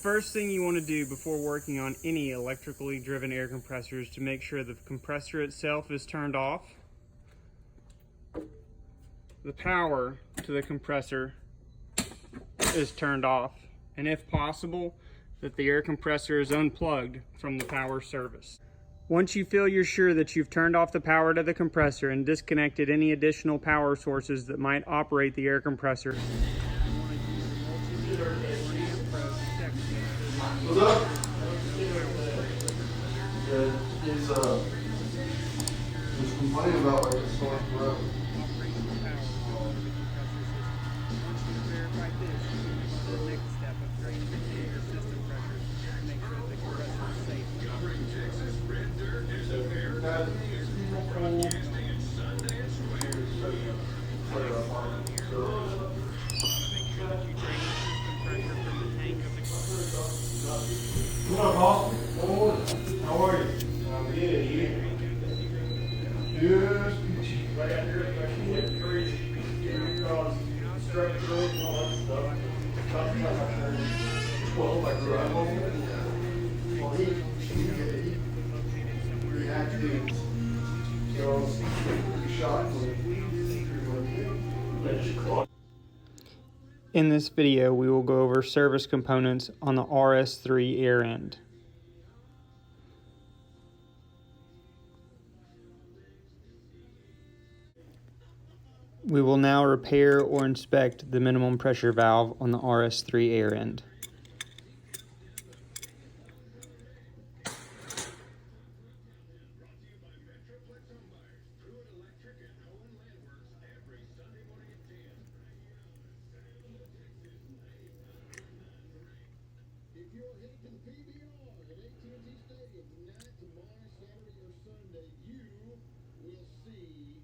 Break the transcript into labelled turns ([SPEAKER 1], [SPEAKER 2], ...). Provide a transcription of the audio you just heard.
[SPEAKER 1] first thing you want to do before working on any electrically driven air compressor is to make sure the compressor itself is turned off, the power to the compressor is turned off, and if possible, that the air compressor is unplugged from the power service. Once you feel you're sure that you've turned off the power to the compressor and disconnected any additional power sources that might operate the air compressor,
[SPEAKER 2] What's up? He's complaining about like a sore throat. What up, Austin? How are you? I'm good. You? Yes. Right out here, I can't breathe. Because structural and all that stuff. Well, like drywall. Well, he had to. So, he shot me.
[SPEAKER 1] in this video we will go over service components on the RS3 air end. We will now repair or inspect the minimum pressure valve on the RS3 air end.
[SPEAKER 3] If you're headed to the PBR at AT&T Stadium tonight, tomorrow, Saturday, or Sunday, you will see